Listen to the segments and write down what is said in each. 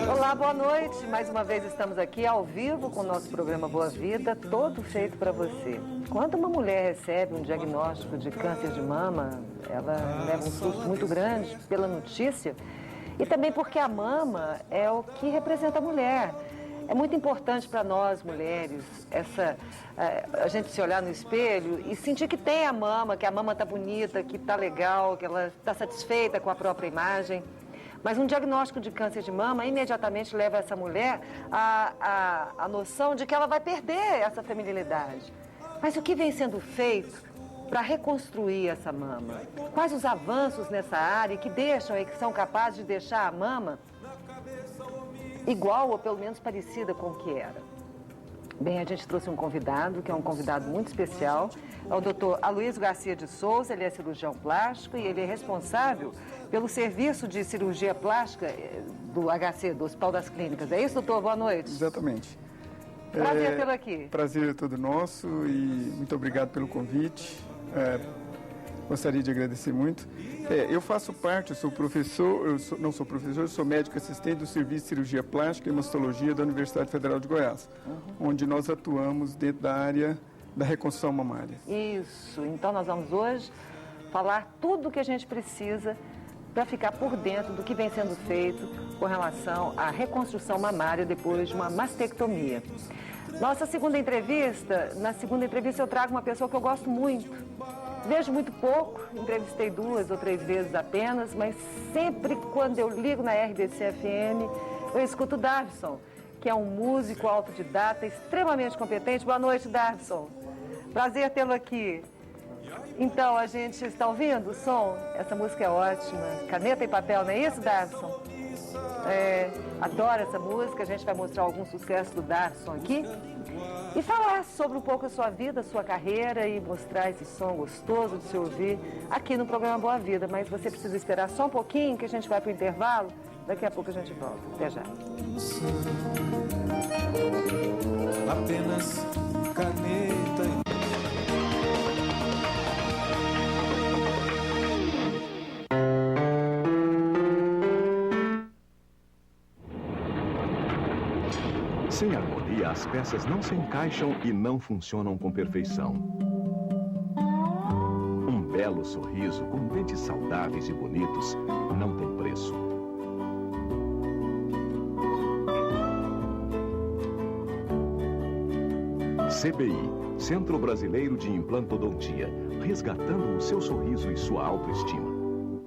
Olá, boa noite. Mais uma vez estamos aqui ao vivo com o nosso programa Boa Vida, todo feito para você. Quando uma mulher recebe um diagnóstico de câncer de mama, ela leva um susto muito grande pela notícia e também porque a mama é o que representa a mulher. É muito importante para nós, mulheres, a gente se olhar no espelho e sentir que tem a mama, que a mama está bonita, que está legal, que ela está satisfeita com a própria imagem. Mas um diagnóstico de câncer de mama imediatamente leva essa mulher à noção de que ela vai perder essa feminilidade. Mas o que vem sendo feito para reconstruir essa mama? Quais os avanços nessa área que são capazes de deixar a mama igual ou pelo menos parecida com o que era? Bem, a gente trouxe um convidado, que é um convidado muito especial, é o Dr. Aloysio Garcia de Souza. Ele é cirurgião plástico e ele é responsável pelo serviço de cirurgia plástica do HC, do Hospital das Clínicas. É isso, doutor? Boa noite. Exatamente. Prazer tê-lo aqui. Prazer é todo nosso e muito obrigado pelo convite. Gostaria de agradecer muito. Eu faço parte, eu sou professor, não sou professor, eu sou médico assistente do Serviço de Cirurgia Plástica e Mastologia da Universidade Federal de Goiás, onde nós atuamos dentro da área da reconstrução mamária. Isso, então nós vamos hoje falar tudo o que a gente precisa para ficar por dentro do que vem sendo feito com relação à reconstrução mamária depois de uma mastectomia. Na segunda entrevista eu trago uma pessoa que eu gosto muito. Vejo muito pouco, entrevistei 2 ou 3 vezes apenas, mas sempre quando eu ligo na RBC-FM, eu escuto o Davison, que é um músico autodidata extremamente competente. Boa noite, Davison. Prazer tê-lo aqui. Então, a gente está ouvindo o som? Essa música é ótima. Caneta e papel, não é isso, Davison? Adoro essa música, a gente vai mostrar algum sucesso do Davison aqui. E falar sobre um pouco a sua vida, a sua carreira e mostrar esse som gostoso de se ouvir aqui no programa Boa Vida. Mas você precisa esperar só um pouquinho que a gente vai para o intervalo. Daqui a pouco a gente volta. Até já. Apenas caneta e... Sem harmonia, as peças não se encaixam e não funcionam com perfeição. Um belo sorriso com dentes saudáveis e bonitos não tem preço. CBI, Centro Brasileiro de Implantodontia, resgatando o seu sorriso e sua autoestima.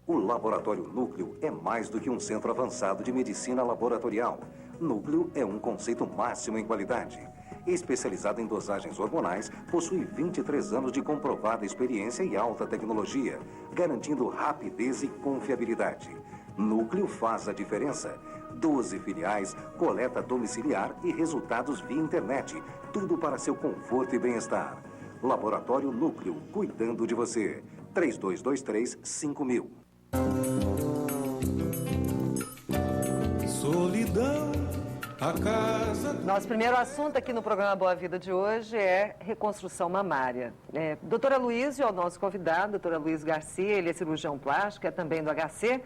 O Laboratório Núcleo é mais do que um centro avançado de medicina laboratorial. Núcleo é um conceito máximo em qualidade. Especializado em dosagens hormonais, possui 23 anos de comprovada experiência e alta tecnologia, garantindo rapidez e confiabilidade. Núcleo faz a diferença. 12 filiais, coleta domiciliar e resultados via internet. Tudo para seu conforto e bem-estar. Laboratório Núcleo, cuidando de você. 3223-5000. Solidão, a casa... Nosso primeiro assunto aqui no programa Boa Vida de hoje é reconstrução mamária. Doutor Aloysio é o nosso convidado, doutor Aloysio Garcia, ele é cirurgião plástico, é também do HC.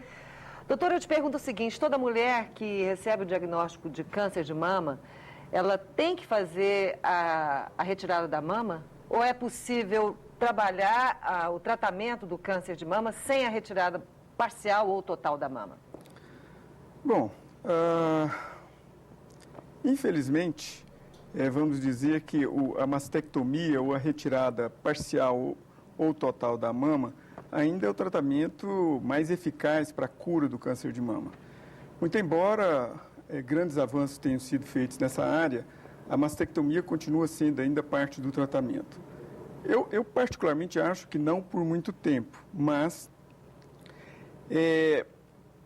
Doutor, eu te pergunto o seguinte, toda mulher que recebe o diagnóstico de câncer de mama, ela tem que fazer a retirada da mama? Ou é possível trabalhar o tratamento do câncer de mama sem a retirada parcial ou total da mama? Bom, infelizmente, vamos dizer que a mastectomia ou a retirada parcial ou total da mama ainda é o tratamento mais eficaz para a cura do câncer de mama. Muito embora grandes avanços tenham sido feitos nessa área, a mastectomia continua sendo ainda parte do tratamento. Eu particularmente acho que não por muito tempo, mas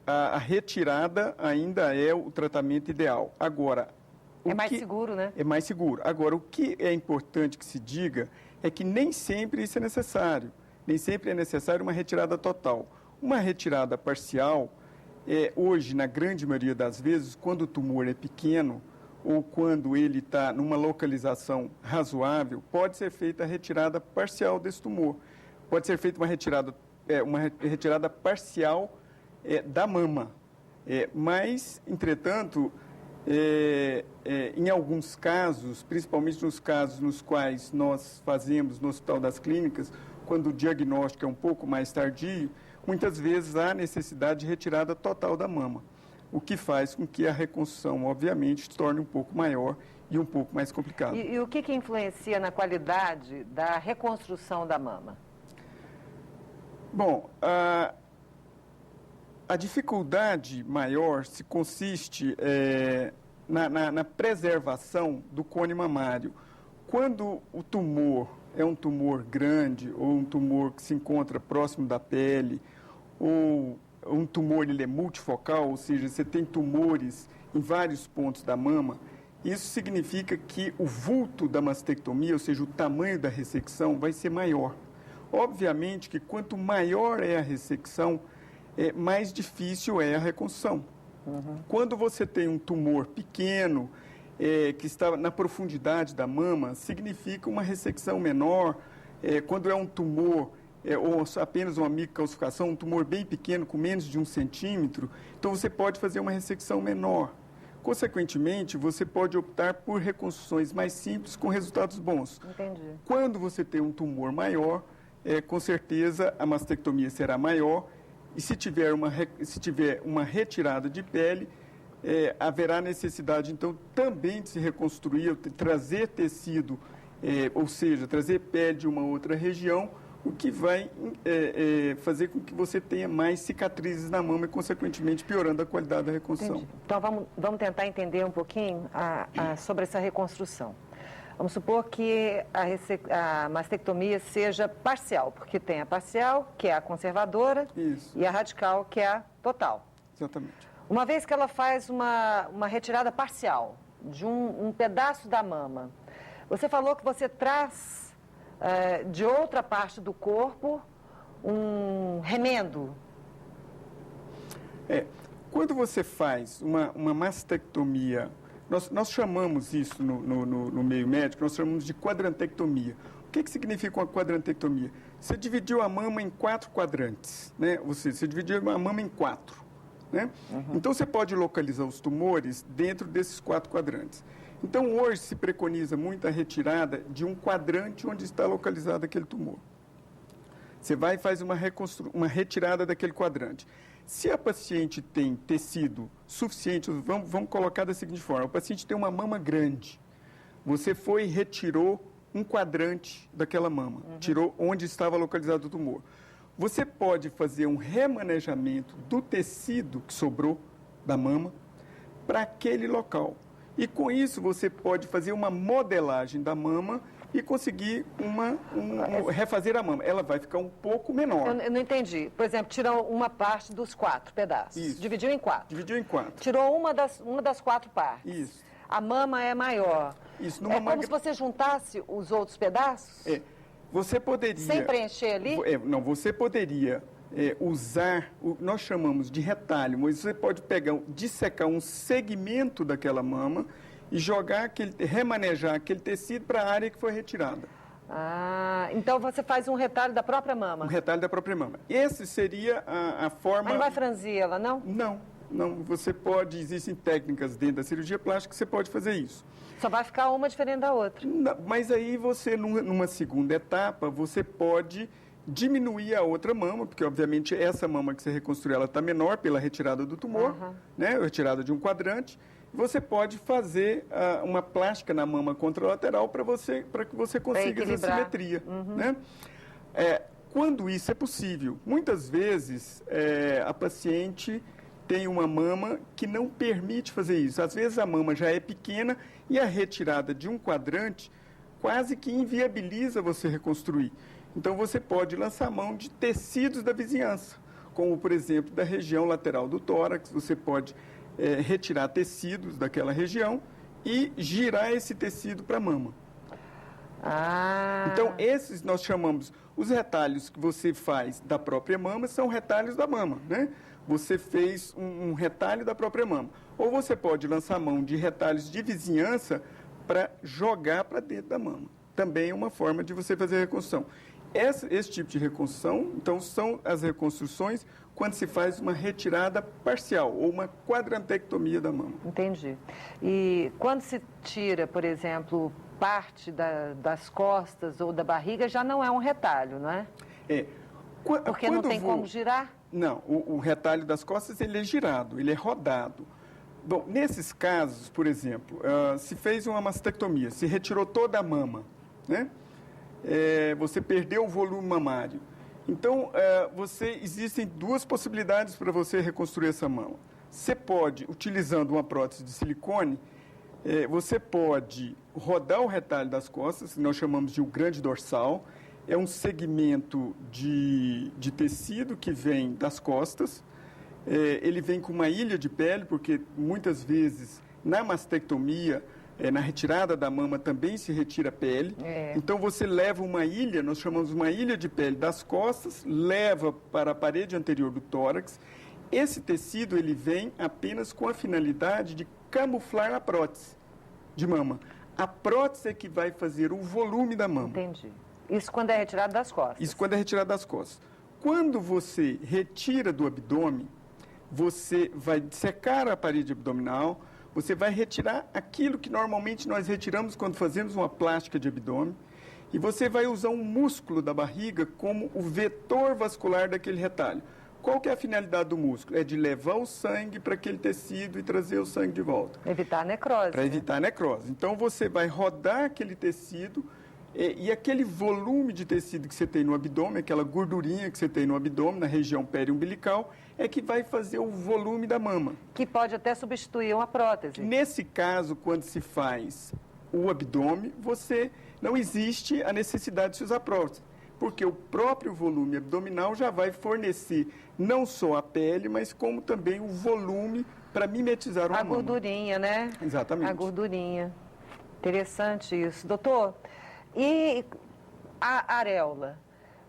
a retirada ainda é o tratamento ideal. Agora, é mais seguro, né? É mais seguro. Agora, o que é importante que se diga é que nem sempre isso é necessário. Nem sempre é necessário uma retirada total. Uma retirada parcial, hoje, na grande maioria das vezes, quando o tumor é pequeno ou quando ele está numa localização razoável, pode ser feita a retirada parcial desse tumor. Pode ser feita uma retirada parcial da mama. Mas, entretanto, em alguns casos, principalmente nos casos nos quais nós fazemos no Hospital das Clínicas, quando o diagnóstico é um pouco mais tardio, muitas vezes há necessidade de retirada total da mama, o que faz com que a reconstrução, obviamente, se torne um pouco maior e um pouco mais complicada. E o que influencia na qualidade da reconstrução da mama? Bom, a dificuldade maior se consiste na preservação do cone mamário. Quando o tumor é um tumor grande ou um tumor que se encontra próximo da pele, ou um tumor ele é multifocal, ou seja, você tem tumores em vários pontos da mama, isso significa que o vulto da mastectomia, ou seja, o tamanho da ressecção, vai ser maior. Obviamente que quanto maior é a ressecção, mais difícil é a reconstrução. Quando você tem um tumor pequeno, que está na profundidade da mama, significa uma ressecção menor. Quando é um tumor, ou apenas uma microcalcificação, um tumor bem pequeno, com menos de 1 centímetro, então você pode fazer uma ressecção menor. Consequentemente, você pode optar por reconstruções mais simples com resultados bons. Entendi. Quando você tem um tumor maior, com certeza a mastectomia será maior, e se tiver uma retirada de pele, haverá necessidade, então, também de se reconstruir, trazer tecido, ou seja, trazer pele de uma outra região, o que vai fazer com que você tenha mais cicatrizes na mama e, consequentemente, piorando a qualidade da reconstrução. Entendi. Então, vamos tentar entender um pouquinho sobre essa reconstrução. Vamos supor que a mastectomia seja parcial, porque tem a parcial, que é a conservadora, Isso. e a radical, que é a total. Exatamente. Uma vez que ela faz uma retirada parcial de um pedaço da mama, você falou que você traz de outra parte do corpo um remendo. Quando você faz uma mastectomia, nós chamamos isso no meio médico, nós chamamos de quadrantectomia. O que significa uma quadrantectomia? Você dividiu a mama em 4 quadrantes, né? Você dividiu a mama em 4. Né? Então, você pode localizar os tumores dentro desses 4 quadrantes. Então, hoje se preconiza muito a retirada de um quadrante onde está localizado aquele tumor. Você vai e faz uma retirada daquele quadrante. Se a paciente tem tecido suficiente, vamos colocar da seguinte forma, o paciente tem uma mama grande, você foi e retirou um quadrante daquela mama, tirou onde estava localizado o tumor. Você pode fazer um remanejamento do tecido que sobrou da mama para aquele local. E com isso você pode fazer uma modelagem da mama e conseguir refazer a mama. Ela vai ficar um pouco menor. Eu não entendi. Por exemplo, tirou uma parte dos 4 pedaços. Isso. Dividiu em 4. Dividiu em 4. Tirou uma das 4 partes. Isso. A mama é maior. Isso. Como se você juntasse os outros pedaços? Você poderia... Sem preencher ali? Não, você poderia usar, nós chamamos de retalho, mas você pode dissecar um segmento daquela mama e remanejar aquele tecido para a área que foi retirada. Então você faz um retalho da própria mama? Um retalho da própria mama. Esse seria a forma... Mas não vai franzir ela, não? Não, você pode, existem técnicas dentro da cirurgia plástica que você pode fazer isso. Só vai ficar uma diferente da outra. Não, mas aí você, numa segunda etapa, você pode diminuir a outra mama, porque obviamente essa mama que você reconstruiu, ela está menor pela retirada do tumor, né, retirada de um quadrante. Você pode fazer uma plástica na mama contralateral para que você consiga essa simetria. Né? Quando isso é possível, muitas vezes a paciente tem uma mama que não permite fazer isso. Às vezes a mama já é pequena e a retirada de um quadrante quase que inviabiliza você reconstruir. Então você pode lançar mão de tecidos da vizinhança, como por exemplo da região lateral do tórax, você pode retirar tecidos daquela região e girar esse tecido para a mama. Então esses nós chamamos, os retalhos que você faz da própria mama são retalhos da mama, né? Você fez um retalho da própria mama. Ou você pode lançar mão de retalhos de vizinhança para jogar para dentro da mama. Também é uma forma de você fazer a reconstrução. esse tipo de reconstrução, então, são as reconstruções quando se faz uma retirada parcial ou uma quadrantectomia da mama. Entendi. E quando se tira, por exemplo, parte das costas ou da barriga, já não é um retalho, não é? Porque não tem como girar? Não, o retalho das costas ele é girado, ele é rodado. Bom, nesses casos, por exemplo, se fez uma mastectomia, se retirou toda a mama, né? Você perdeu o volume mamário. Então, existem duas possibilidades para você reconstruir essa mama. Você pode, utilizando uma prótese de silicone, você pode rodar o retalho das costas, que nós chamamos de o grande dorsal. É um segmento de tecido que vem das costas. Ele vem com uma ilha de pele, porque muitas vezes na mastectomia, na retirada da mama também se retira a pele. Então você leva uma ilha, nós chamamos uma ilha de pele das costas, leva para a parede anterior do tórax. Esse tecido ele vem apenas com a finalidade de camuflar a prótese de mama. A prótese é que vai fazer o volume da mama. Entendi. Isso quando é retirado das costas? Isso quando é retirado das costas. Quando você retira do abdômen, você vai dissecar a parede abdominal, você vai retirar aquilo que normalmente nós retiramos quando fazemos uma plástica de abdômen, e você vai usar um músculo da barriga como o vetor vascular daquele retalho. Qual que é a finalidade do músculo? É de levar o sangue para aquele tecido e trazer o sangue de volta. Evitar a necrose. Para evitar a necrose. Então, você vai rodar aquele tecido e aquele volume de tecido que você tem no abdômen, aquela gordurinha que você tem no abdômen, na região periumbilical, é que vai fazer o volume da mama. Que pode até substituir uma prótese. Nesse caso, quando se faz o abdômen, não existe a necessidade de se usar prótese, porque o próprio volume abdominal já vai fornecer não só a pele, mas como também o volume para mimetizar uma mama. A gordurinha, né? Exatamente. A gordurinha. Interessante isso. Doutor, e a areola?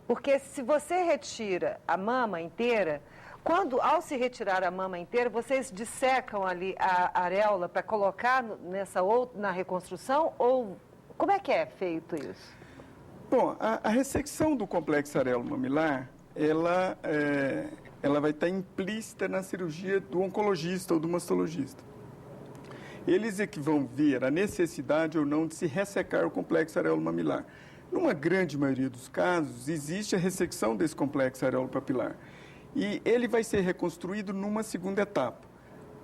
Porque se você retira a mama inteira, ao se retirar a mama inteira, vocês dissecam ali a areola para colocar na reconstrução? Ou como é que é feito isso? Bom, a ressecção do complexo areolo-mamilar, ela vai estar implícita na cirurgia do oncologista ou do mastologista. Eles é que vão ver a necessidade ou não de se ressecar o complexo areolo-mamilar. Numa grande maioria dos casos, existe a ressecção desse complexo areolo-papilar. E ele vai ser reconstruído numa segunda etapa.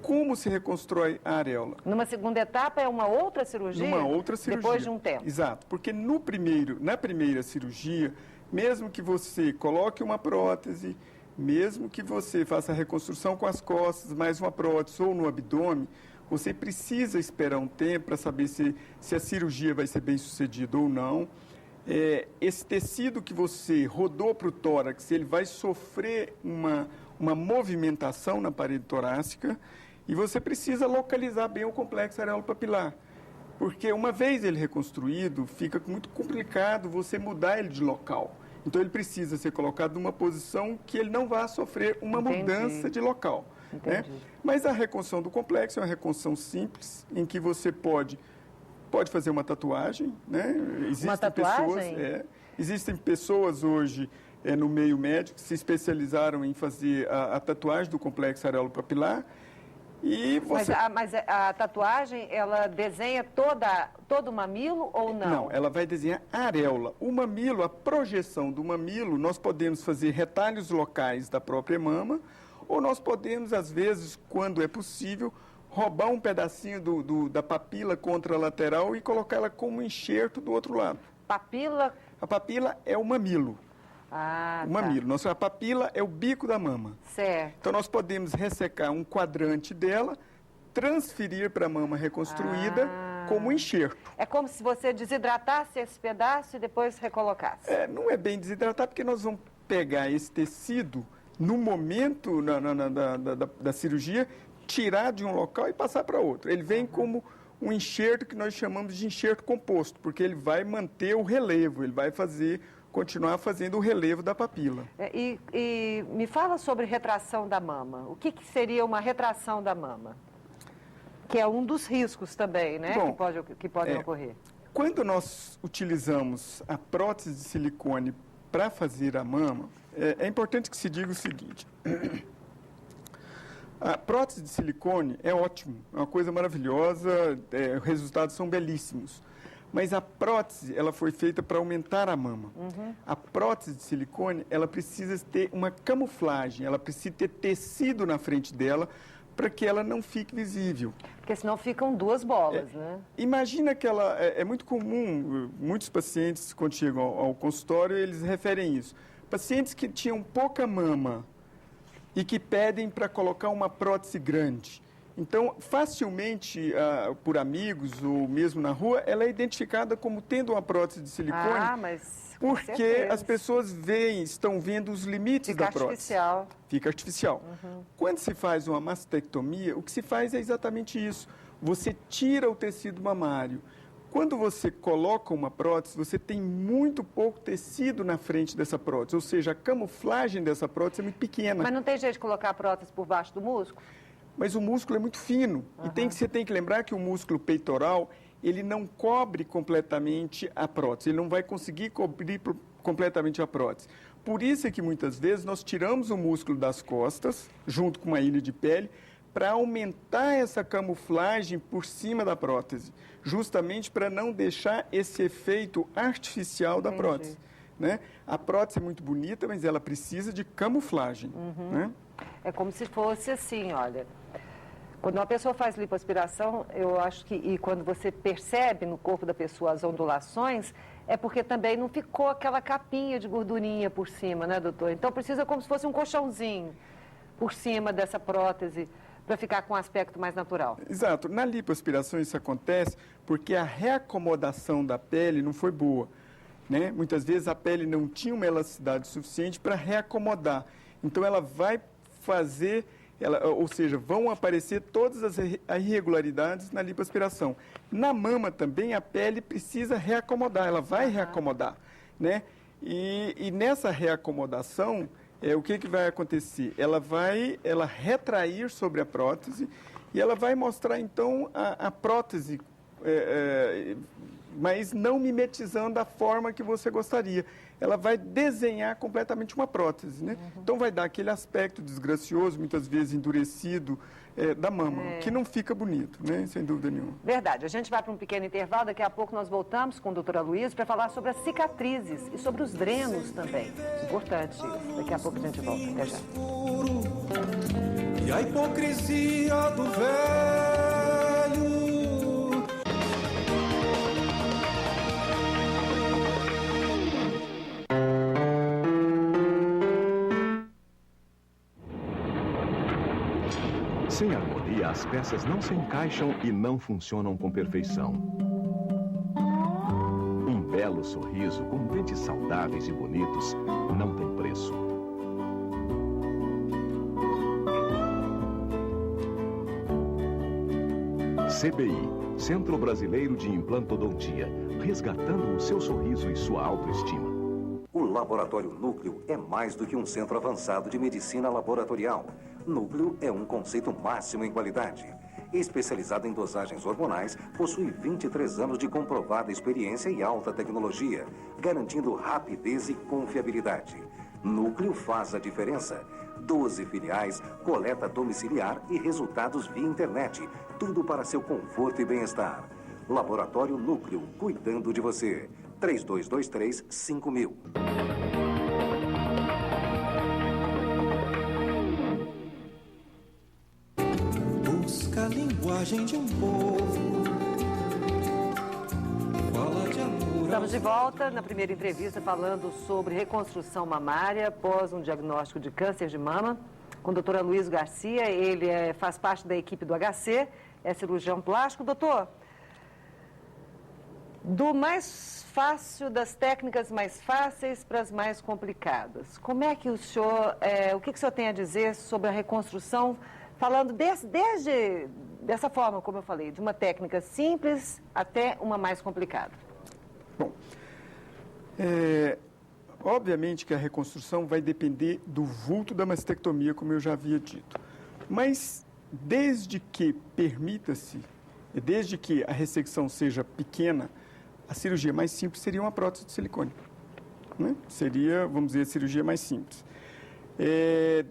Como se reconstrói a areola? Numa segunda etapa é uma outra cirurgia? Numa outra cirurgia. Depois de um tempo. Exato, porque na primeira cirurgia, mesmo que você coloque uma prótese, mesmo que você faça a reconstrução com as costas, mais uma prótese ou no abdômen, você precisa esperar um tempo para saber se a cirurgia vai ser bem sucedida ou não. Esse tecido que você rodou para o tórax, ele vai sofrer uma movimentação na parede torácica e você precisa localizar bem o complexo areolo-papilar. Porque uma vez ele reconstruído, fica muito complicado você mudar ele de local. Então ele precisa ser colocado numa posição que ele não vá sofrer uma mudança de local. Né? Mas a reconstrução do complexo é uma reconstrução simples, em que você pode fazer uma tatuagem, né? Uma tatuagem? Existem pessoas hoje no meio médico que se especializaram em fazer a tatuagem do complexo areolo-papilar. Mas a tatuagem, ela desenha todo o mamilo ou não? Não, ela vai desenhar a areola. O mamilo, a projeção do mamilo, nós podemos fazer retalhos locais da própria mama, ou nós podemos, às vezes, quando é possível, roubar um pedacinho da papila contralateral e colocar ela como enxerto do outro lado. Papila? A papila é o mamilo. Ah, o mamilo. A papila é o bico da mama. Certo. Então, nós podemos ressecar um quadrante dela, transferir para a mama reconstruída como enxerto. É como se você desidratasse esse pedaço e depois recolocasse. Não é bem desidratar, porque nós vamos pegar esse tecido no momento da cirurgia, tirar de um local e passar para outro. Ele vem como um enxerto que nós chamamos de enxerto composto, porque ele vai manter o relevo, ele vai continuar fazendo o relevo da papila. E me fala sobre retração da mama. O que seria uma retração da mama? Que é um dos riscos também, né? Bom, que podem ocorrer. Quando nós utilizamos a prótese de silicone para fazer a mama, é importante que se diga o seguinte. A prótese de silicone é ótimo, é uma coisa maravilhosa, os resultados são belíssimos. Mas a prótese, ela foi feita para aumentar a mama. A prótese de silicone, ela precisa ter uma camuflagem, ela precisa ter tecido na frente dela para que ela não fique visível. Porque senão ficam duas bolas, né? Imagina que ela... É muito comum, muitos pacientes, quando chegam ao consultório, eles referem isso. Pacientes que tinham pouca mama e que pedem para colocar uma prótese grande. Então, facilmente, por amigos ou mesmo na rua, ela é identificada como tendo uma prótese de silicone, mas porque as pessoas estão vendo os limites da prótese. Artificial. Fica artificial. Quando se faz uma mastectomia, o que se faz é exatamente isso. Você tira o tecido mamário. Quando você coloca uma prótese, você tem muito pouco tecido na frente dessa prótese, ou seja, a camuflagem dessa prótese é muito pequena. Mas não tem jeito de colocar a prótese por baixo do músculo? Mas o músculo é muito fino. E você tem que lembrar que o músculo peitoral, ele não cobre completamente a prótese. Ele não vai conseguir cobrir completamente a prótese. Por isso é que muitas vezes nós tiramos o músculo das costas, junto com uma ilha de pele, para aumentar essa camuflagem por cima da prótese. Justamente para não deixar esse efeito artificial da prótese. Né? A prótese é muito bonita, mas ela precisa de camuflagem. Né? É como se fosse assim, olha... Quando uma pessoa faz lipoaspiração, eu acho que, e quando você percebe no corpo da pessoa as ondulações, é porque também não ficou aquela capinha de gordurinha por cima, né, doutor? Então precisa como se fosse um colchãozinho por cima dessa prótese para ficar com um aspecto mais natural. Exato. Na lipoaspiração isso acontece porque a reacomodação da pele não foi boa, né? Muitas vezes a pele não tinha uma elasticidade suficiente para reacomodar. Então ela vai fazer... ou seja, vão aparecer todas as irregularidades na lipoaspiração. Na mama também a pele precisa reacomodar, ela vai reacomodar, né? E nessa reacomodação, o que vai acontecer? Ela vai retrair sobre a prótese e ela vai mostrar então a prótese, mas não mimetizando da forma que você gostaria. Ela vai desenhar completamente uma prótese, né? Então vai dar aquele aspecto desgracioso, muitas vezes endurecido, da mama, que não fica bonito, né? Sem dúvida nenhuma. Verdade. A gente vai para um pequeno intervalo, daqui a pouco nós voltamos com a doutora Luísa para falar sobre as cicatrizes e sobre os drenos também. Importante isso. Daqui a pouco a gente volta. Até já. E a hipocrisia do velho. Sem harmonia, as peças não se encaixam e não funcionam com perfeição. Um belo sorriso com dentes saudáveis e bonitos não tem preço. CBI, Centro Brasileiro de Implantodontia, resgatando o seu sorriso e sua autoestima. O Laboratório Núcleo é mais do que um centro avançado de medicina laboratorial. Núcleo é um conceito máximo em qualidade. Especializado em dosagens hormonais, possui 23 anos de comprovada experiência e alta tecnologia, garantindo rapidez e confiabilidade. Núcleo faz a diferença. 12 filiais, coleta domiciliar e resultados via internet. Tudo para seu conforto e bem-estar. Laboratório Núcleo, cuidando de você. 3223-5000. Busca a linguagem de um povo. Fala de amor. Estamos de volta na primeira entrevista falando sobre reconstrução mamária após um diagnóstico de câncer de mama com a doutora Luísa Garcia. Ele faz parte da equipe do HC, é cirurgião plástico. Doutor, do mais fácil, das técnicas mais fáceis para as mais complicadas, como é que o senhor, o que o senhor tem a dizer sobre a reconstrução, falando desde dessa forma, como eu falei, de uma técnica simples até uma mais complicada? Bom, obviamente que a reconstrução vai depender do vulto da mastectomia, como eu já havia dito. Mas desde que permita-se, desde que a ressecção seja pequena, a cirurgia mais simples seria uma prótese de silicone. né? Seria, vamos dizer, a cirurgia mais simples.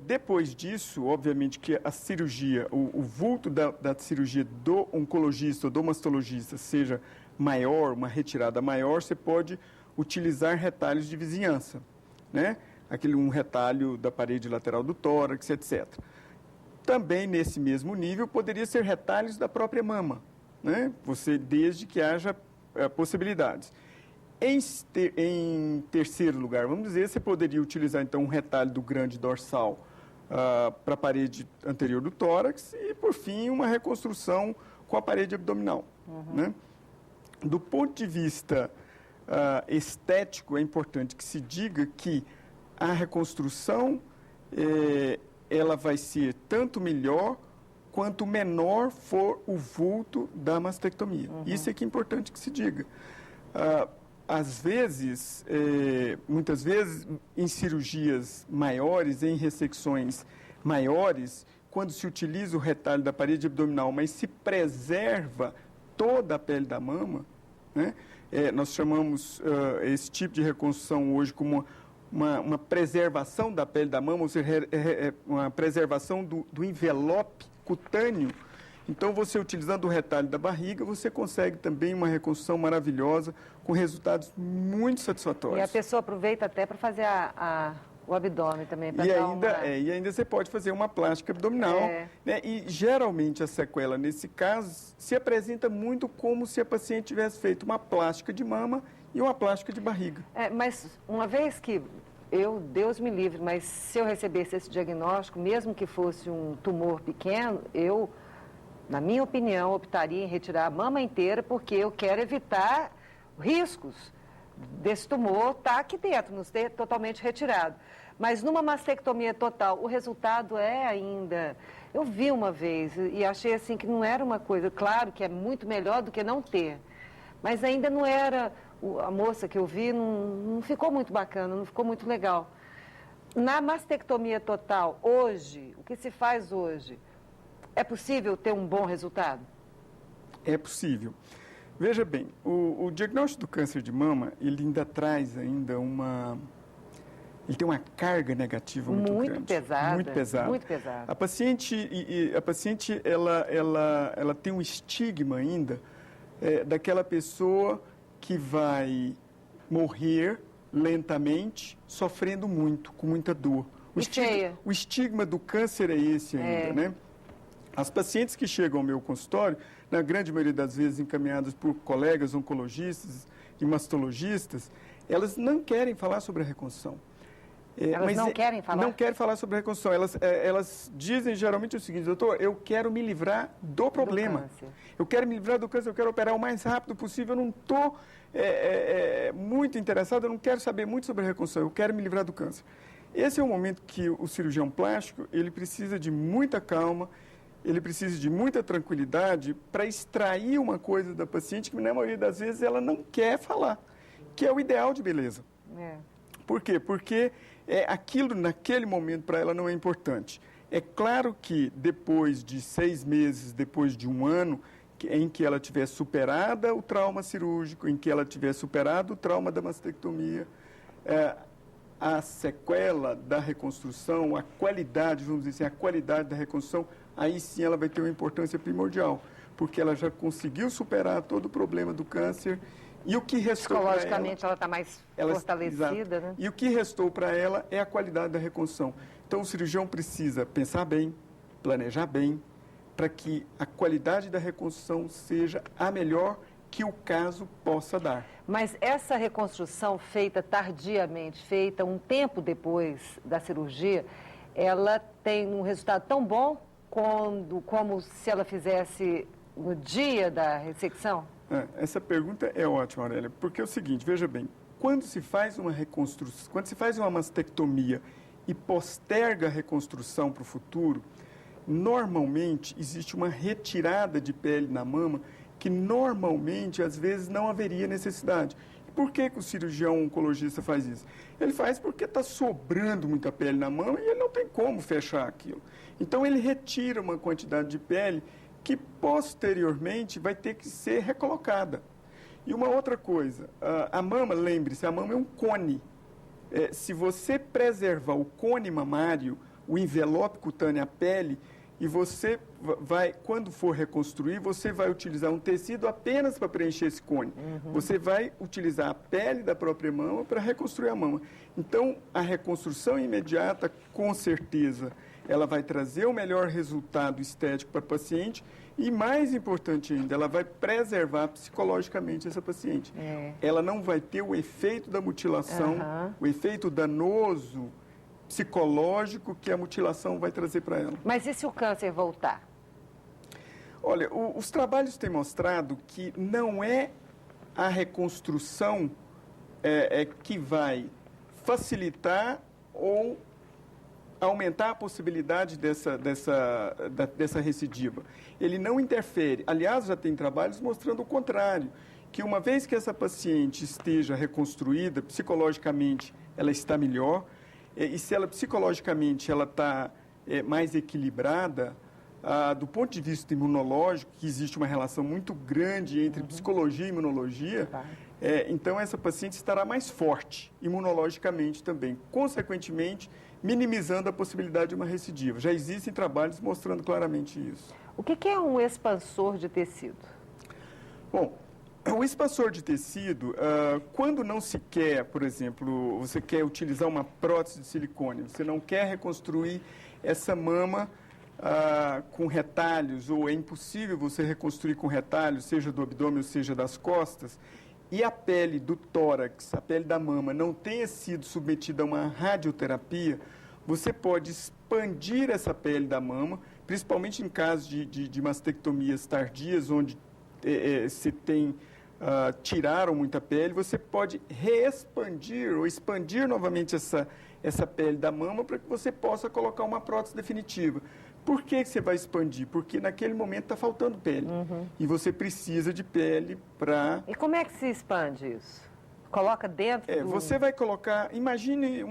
Depois disso, obviamente que a cirurgia, o vulto da cirurgia do oncologista ou do mastologista seja maior, uma retirada maior, você pode utilizar retalhos de vizinhança, né? Um retalho da parede lateral do tórax, etc. Também, nesse mesmo nível, poderia ser retalhos da própria mama, né? Desde que haja possibilidades. Em terceiro lugar, vamos dizer, você poderia utilizar, então, um retalho do grande dorsal para a parede anterior do tórax e, por fim, uma reconstrução com a parede abdominal, né? Do ponto de vista estético, é importante que se diga que a reconstrução ela vai ser tanto melhor quanto menor for o vulto da mastectomia. Isso é que é importante que se diga. Às vezes, muitas vezes, em cirurgias maiores, em ressecções maiores, quando se utiliza o retalho da parede abdominal, mas se preserva toda a pele da mama, né? Nós chamamos esse tipo de reconstrução hoje como uma preservação da pele da mama, ou seja, uma preservação do envelope cutâneo. Então, você utilizando o retalho da barriga, você consegue também uma reconstrução maravilhosa, com resultados muito satisfatórios. E a pessoa aproveita até para fazer o abdômen também. E ainda você pode fazer uma plástica abdominal. Né? E, geralmente, a sequela, nesse caso, se apresenta muito como se a paciente tivesse feito uma plástica de mama e uma plástica de barriga. Mas, uma vez que Deus me livre, mas se eu recebesse esse diagnóstico, mesmo que fosse um tumor pequeno, na minha opinião, optaria em retirar a mama inteira, porque eu quero evitar riscos desse tumor estar aqui dentro, não ser totalmente retirado. Mas numa mastectomia total, o resultado é ainda... Eu vi uma vez e achei assim que não era uma coisa... Claro que é muito melhor do que não ter, mas ainda não era... A moça que eu vi não ficou muito bacana, não ficou muito legal. Na mastectomia total, hoje, o que se faz hoje... É possível ter um bom resultado? É possível. Veja bem, o diagnóstico do câncer de mama, ele ainda traz ainda ele tem uma carga negativa muito grande. Pesada. Muito pesada. Muito pesada. A paciente ela tem um estigma ainda daquela pessoa que vai morrer lentamente, sofrendo muito, com muita dor. O estigma do câncer é esse ainda, né? As pacientes que chegam ao meu consultório, na grande maioria das vezes encaminhadas por colegas oncologistas e mastologistas, elas não querem falar sobre a reconstrução. Elas não querem falar? Não querem falar sobre a reconstrução. Elas dizem geralmente o seguinte: doutor, eu quero me livrar do problema. Eu quero me livrar do câncer, eu quero operar o mais rápido possível, eu não estou muito interessado, eu não quero saber muito sobre a reconstrução, eu quero me livrar do câncer. Esse é o momento que o cirurgião plástico, ele precisa de muita calma, ele precisa de muita tranquilidade para extrair uma coisa da paciente que, na maioria das vezes, ela não quer falar, que é o ideal de beleza. Por quê? Porque aquilo, naquele momento, para ela não é importante. É claro que depois de 6 meses, depois de 1 ano, em que ela tiver superada o trauma cirúrgico, em que ela tiver superado o trauma da mastectomia, a sequela da reconstrução, a qualidade, vamos dizer assim, a qualidade da reconstrução, aí sim ela vai ter uma importância primordial, porque ela já conseguiu superar todo o problema do câncer e o que restou para ela... Psicologicamente ela está mais fortalecida, né? E o que restou para ela é a qualidade da reconstrução. Então o cirurgião precisa pensar bem, planejar bem, para que a qualidade da reconstrução seja a melhor que o caso possa dar. Mas essa reconstrução feita tardiamente, feita um tempo depois da cirurgia, ela tem um resultado tão bom como se ela fizesse no dia da ressecção? Essa pergunta é ótima, Aurélia, porque é o seguinte, veja bem, quando se faz uma reconstrução, quando se faz uma mastectomia e posterga a reconstrução para o futuro, normalmente existe uma retirada de pele na mama que normalmente, às vezes, não haveria necessidade. E por que o cirurgião oncologista faz isso? Ele faz porque está sobrando muita pele na mama e ele não tem como fechar aquilo. Então, ele retira uma quantidade de pele que, posteriormente, vai ter que ser recolocada. E uma outra coisa, a mama, lembre-se, a mama é um cone, se você preservar o cone mamário, o envelope cutâneo, a pele, e você vai, quando for reconstruir, você vai utilizar um tecido apenas para preencher esse cone. Você vai utilizar a pele da própria mama para reconstruir a mama. Então, a reconstrução imediata, com certeza, ela vai trazer o melhor resultado estético para a paciente e, mais importante ainda, ela vai preservar psicologicamente essa paciente. Ela não vai ter o efeito da mutilação, o efeito danoso psicológico que a mutilação vai trazer para ela. Mas e se o câncer voltar? Olha, os trabalhos têm mostrado que não é a reconstrução que vai facilitar ou aumentar a possibilidade dessa recidiva. Ele não interfere. Aliás, já tem trabalhos mostrando o contrário, que uma vez que essa paciente esteja reconstruída, psicologicamente ela está melhor, e se ela psicologicamente ela está mais equilibrada, do ponto de vista imunológico, que existe uma relação muito grande entre psicologia e imunologia, então essa paciente estará mais forte imunologicamente também, consequentemente minimizando a possibilidade de uma recidiva. Já existem trabalhos mostrando claramente isso. O que é um expansor de tecido? Bom, o expansor de tecido, quando não se quer, por exemplo, você quer utilizar uma prótese de silicone, você não quer reconstruir essa mama com retalhos, ou é impossível você reconstruir com retalhos, seja do abdômen ou seja das costas, e a pele do tórax, a pele da mama, não tenha sido submetida a uma radioterapia, você pode expandir essa pele da mama, principalmente em casos de mastectomias tardias, onde se tem... tiraram muita pele, você pode reexpandir ou expandir novamente essa pele da mama para que você possa colocar uma prótese definitiva. Por que você vai expandir? Porque naquele momento está faltando pele. E você precisa de pele para... E como é que se expande isso? Coloca dentro do... Você vai colocar... Imagine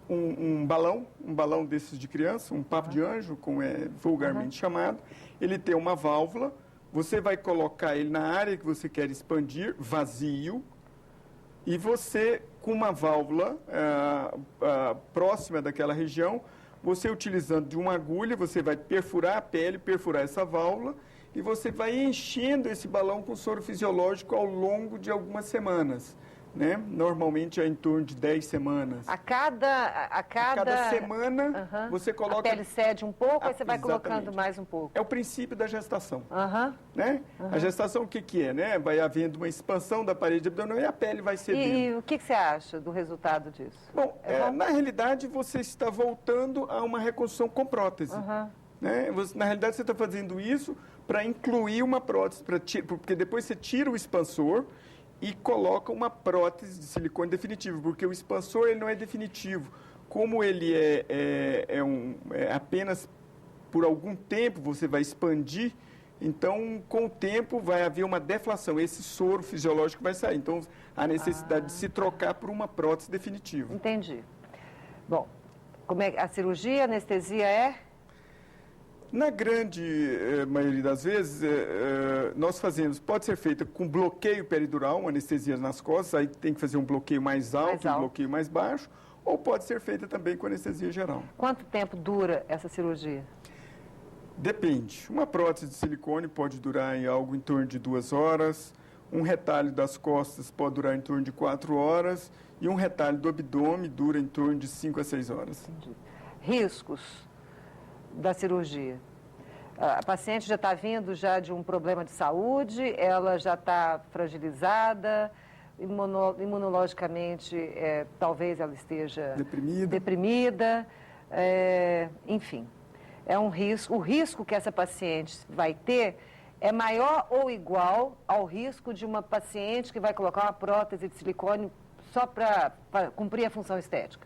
um balão desses de criança, um papo de anjo, como é vulgarmente chamado. Ele tem uma válvula. Você vai colocar ele na área que você quer expandir, vazio, e você, com uma válvula próxima daquela região, você utilizando de uma agulha, você vai perfurar a pele, perfurar essa válvula, e você vai enchendo esse balão com soro fisiológico ao longo de algumas semanas. Né? Normalmente é em torno de 10 semanas. A cada semana você coloca... A pele cede um pouco, aí você vai colocando mais um pouco. É o princípio da gestação. Né? A gestação o que é? Né? Vai havendo uma expansão da parede abdominal e a pele vai cedendo. E o que você acha do resultado disso? Bom, na realidade você está voltando a uma reconstrução com prótese. Né? Na realidade você está fazendo isso para incluir uma prótese, porque depois você tira o expansor e coloca uma prótese de silicone definitivo, porque o expansor ele não é definitivo. Como ele é apenas por algum tempo você vai expandir, então com o tempo vai haver uma deflação, esse soro fisiológico vai sair. Então há necessidade de se trocar por uma prótese definitiva. Entendi. Bom, como é a cirurgia, a anestesia é? Na grande maioria das vezes, nós fazemos, pode ser feita com bloqueio peridural, uma anestesia nas costas, aí tem que fazer um bloqueio mais alto, um bloqueio mais baixo, ou pode ser feita também com anestesia geral. Quanto tempo dura essa cirurgia? Depende. Uma prótese de silicone pode durar algo em torno de 2 horas, um retalho das costas pode durar em torno de 4 horas, e um retalho do abdômen dura em torno de 5 a 6 horas. Entendi. Riscos da cirurgia. A paciente já está vindo já de um problema de saúde, ela já está fragilizada, imunologicamente, talvez ela esteja deprimida, enfim. É um risco. O risco que essa paciente vai ter é maior ou igual ao risco de uma paciente que vai colocar uma prótese de silicone só para cumprir a função estética?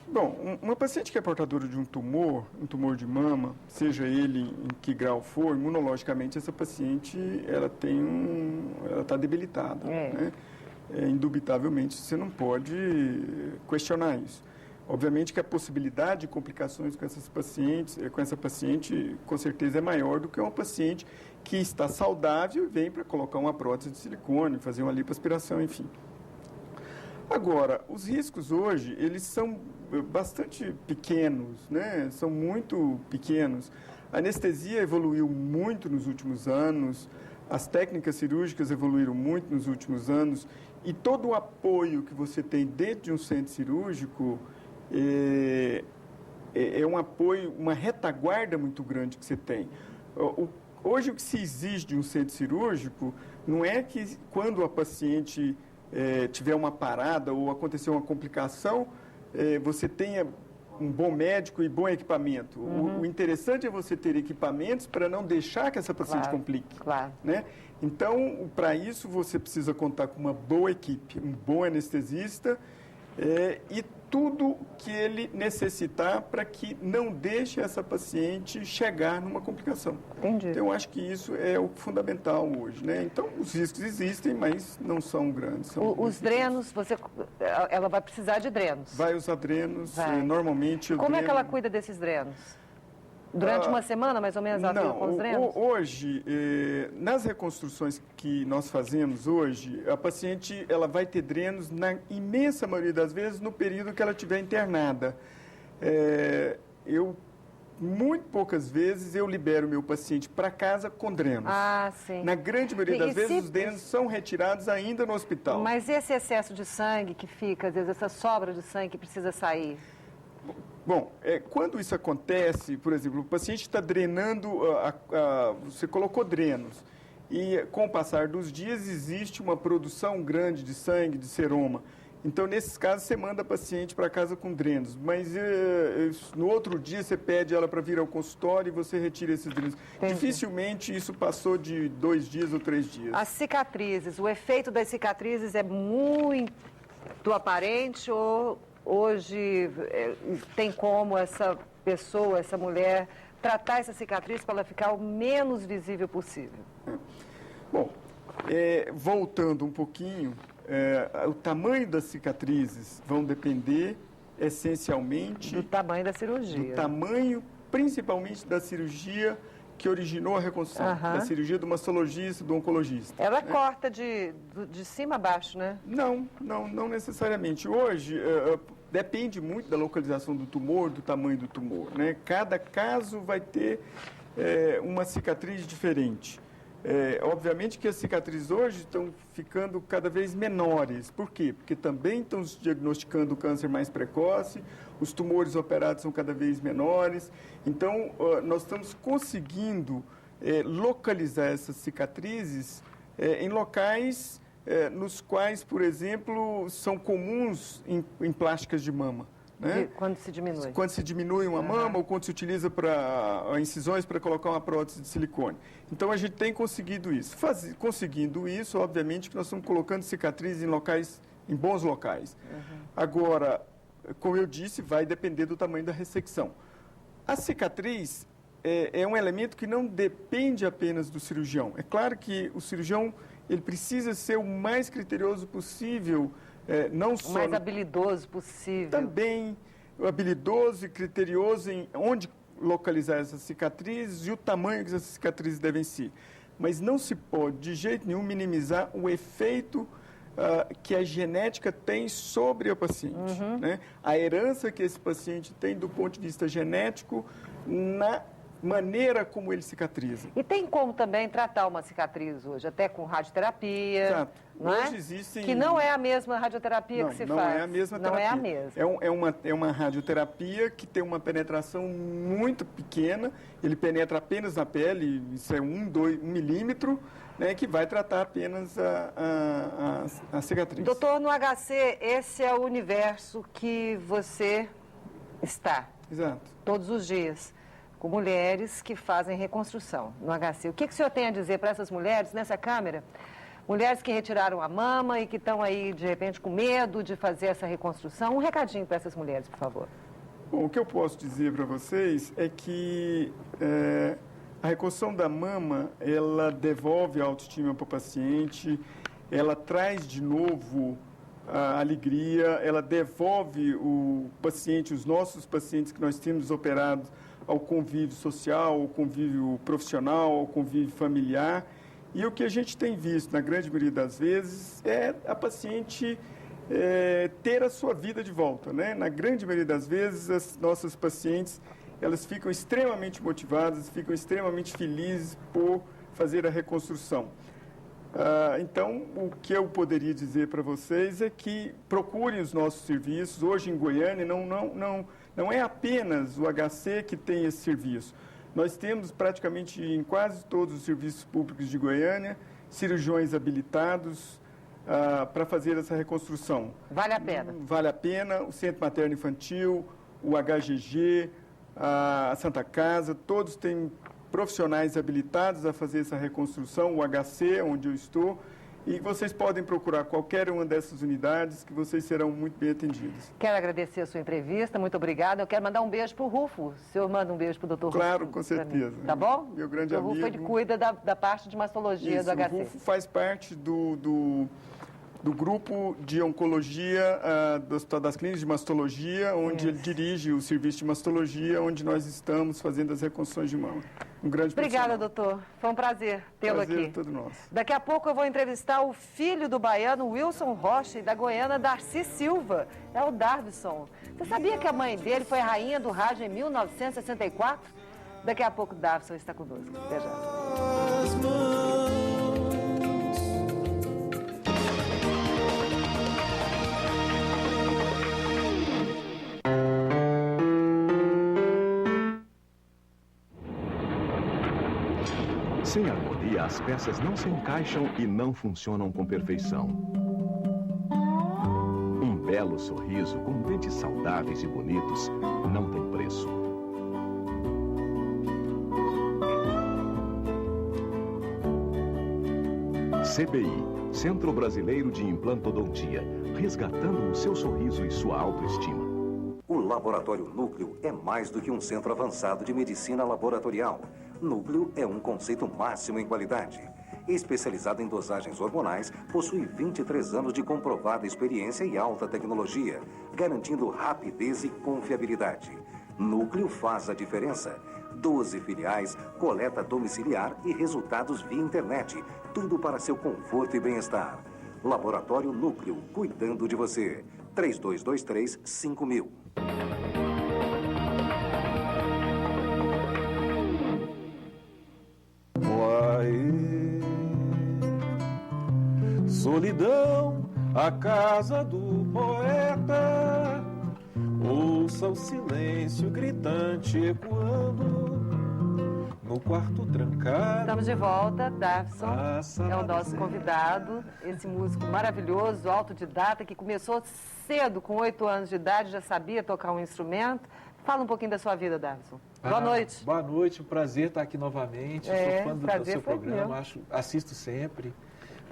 Bom, uma paciente que é portadora de um tumor de mama, seja ele em que grau for, imunologicamente essa paciente ela está debilitada. Né? Indubitavelmente, você não pode questionar isso. Obviamente que a possibilidade de complicações com essa paciente, com certeza é maior do que uma paciente que está saudável e vem para colocar uma prótese de silicone, fazer uma lipoaspiração, enfim. Agora, os riscos hoje, eles são bastante pequenos, né? São muito pequenos. A anestesia evoluiu muito nos últimos anos, as técnicas cirúrgicas evoluíram muito nos últimos anos, e todo o apoio que você tem dentro de um centro cirúrgico é um apoio, uma retaguarda muito grande que você tem. Hoje, o que se exige de um centro cirúrgico não é que quando a paciente tiver uma parada ou acontecer uma complicação, você tenha um bom médico e bom equipamento. O interessante é você ter equipamentos para não deixar que essa paciente complique. Claro. Né? Então, para isso, você precisa contar com uma boa equipe, um bom anestesista e tudo que ele necessitar para que não deixe essa paciente chegar numa complicação. Entendi. Então, eu acho que isso é o fundamental hoje, né? Então, os riscos existem, mas não são grandes. Os drenos, ela vai precisar de drenos. Vai usar drenos, normalmente... Como é que ela cuida desses drenos? Durante uma semana, mais ou menos, ela fica com os drenos? Hoje, nas reconstruções que nós fazemos hoje, a paciente ela vai ter drenos, na imensa maioria das vezes, no período que ela estiver internada. Muito poucas vezes, eu libero meu paciente para casa com drenos. Ah, sim. Na grande maioria das vezes, os drenos são retirados ainda no hospital. Mas esse excesso de sangue que fica, às vezes, essa sobra de sangue que precisa sair... Bom, quando isso acontece, por exemplo, o paciente está drenando, você colocou drenos, e com o passar dos dias existe uma produção grande de sangue, de seroma. Então, nesses casos, você manda a paciente para casa com drenos, mas no outro dia você pede ela para vir ao consultório e você retira esses drenos. Entendi. Dificilmente isso passou de 2 dias ou 3 dias. As cicatrizes, o efeito das cicatrizes é muito aparente ou... Hoje, tem como essa pessoa, essa mulher, tratar essa cicatriz para ela ficar o menos visível possível? Bom, voltando um pouquinho, o tamanho das cicatrizes vão depender essencialmente... Do tamanho da cirurgia. Do tamanho, principalmente da cirurgia que originou a reconstrução, da cirurgia do mastologista, do oncologista. Ela corta de cima a baixo, né? Não necessariamente. Hoje, depende muito da localização do tumor, do tamanho do tumor, né? Cada caso vai ter uma cicatriz diferente. Obviamente que as cicatrizes hoje estão ficando cada vez menores. Por quê? Porque também estão se diagnosticando o câncer mais precoce, os tumores operados são cada vez menores. Então, nós estamos conseguindo localizar essas cicatrizes em locais nos quais, por exemplo, são comuns em plásticas de mama. Né? Quando se diminui. Quando se diminui uma mama ou quando se utiliza para incisões para colocar uma prótese de silicone. Então, a gente tem conseguido isso. Conseguindo isso, obviamente, que nós estamos colocando cicatrizes em bons locais. Agora, como eu disse, vai depender do tamanho da ressecção. A cicatriz é um elemento que não depende apenas do cirurgião. É claro que o cirurgião ele precisa ser o mais criterioso possível, não só... O mais habilidoso possível. Também habilidoso e criterioso em onde localizar essas cicatrizes e o tamanho que essas cicatrizes devem ser. Mas não se pode, de jeito nenhum, minimizar o efeito que a genética tem sobre o paciente. Né? A herança que esse paciente tem do ponto de vista genético na maneira como ele cicatriza. E tem como também tratar uma cicatriz hoje, até com radioterapia. Exato. Não hoje é? existem... Que não é a mesma radioterapia que se não faz. Não é a mesma não terapia. É a mesma. É uma radioterapia que tem uma penetração muito pequena, ele penetra apenas na pele, isso é 1 milímetro, né, que vai tratar apenas a cicatriz. Doutor, no HC, esse é o universo que você está. Exato. Todos os dias, com mulheres que fazem reconstrução no HC. O que o senhor tem a dizer para essas mulheres nessa câmera? Mulheres que retiraram a mama e que estão aí, de repente, com medo de fazer essa reconstrução. Um recadinho para essas mulheres, por favor. Bom, o que eu posso dizer para vocês é que a reconstrução da mama, ela devolve a autoestima para o paciente, ela traz de novo a alegria, ela devolve o paciente, os nossos pacientes que nós temos operados, ao convívio social, ao convívio profissional, ao convívio familiar. E o que a gente tem visto, na grande maioria das vezes, é a paciente ter a sua vida de volta, né? Na grande maioria das vezes, as nossas pacientes, elas ficam extremamente motivadas, ficam extremamente felizes por fazer a reconstrução. Então, o que eu poderia dizer para vocês é que procurem os nossos serviços. Hoje em Goiânia não é apenas o HC que tem esse serviço. Nós temos praticamente em quase todos os serviços públicos de Goiânia cirurgiões habilitados para fazer essa reconstrução. Vale a pena? Vale a pena. O Centro Materno Infantil, o HGG, a Santa Casa, todos têm profissionais habilitados a fazer essa reconstrução, o HC, onde eu estou, e vocês podem procurar qualquer uma dessas unidades que vocês serão muito bem atendidos. Quero agradecer a sua entrevista, muito obrigada. Eu quero mandar um beijo para o Rufo. O senhor manda um beijo para o doutor Rufo? Claro, com certeza. Tá bom? Meu grande amigo. O Rufo, ele cuida da parte de mastologia do HC. O Rufo faz parte do grupo de oncologia do Hospital das Clínicas de Mastologia, onde ele dirige o serviço de mastologia, onde nós estamos fazendo as reconstruções de mama. Um grande Obrigada, doutor. Foi um prazer tê-lo aqui. Prazer é todo nosso. Daqui a pouco eu vou entrevistar o filho do baiano Wilson Rocha e da goiana Darcy Silva. É o Darvison. Você sabia que a mãe dele foi rainha do rádio em 1964? Daqui a pouco o Darvison está conosco. Até já. Sem harmonia, as peças não se encaixam e não funcionam com perfeição. Um belo sorriso com dentes saudáveis e bonitos não tem preço. CBI, Centro Brasileiro de Implantodontia, resgatando o seu sorriso e sua autoestima. O Laboratório Núcleo é mais do que um centro avançado de medicina laboratorial. Núcleo é um conceito máximo em qualidade. Especializado em dosagens hormonais, possui 23 anos de comprovada experiência e alta tecnologia, garantindo rapidez e confiabilidade. Núcleo faz a diferença. 12 filiais, coleta domiciliar e resultados via internet. Tudo para seu conforto e bem-estar. Laboratório Núcleo, cuidando de você. 3223-5000. Solidão, a casa do poeta, ouça o silêncio gritante ecoando no quarto trancado. Estamos de volta, Darvison é o nosso convidado, esse músico maravilhoso, autodidata, que começou cedo, com 8 anos de idade, já sabia tocar um instrumento. Fala um pouquinho da sua vida, Darvison. Boa noite. Boa noite, um prazer estar aqui novamente. Sou fã do seu programa, assisto sempre.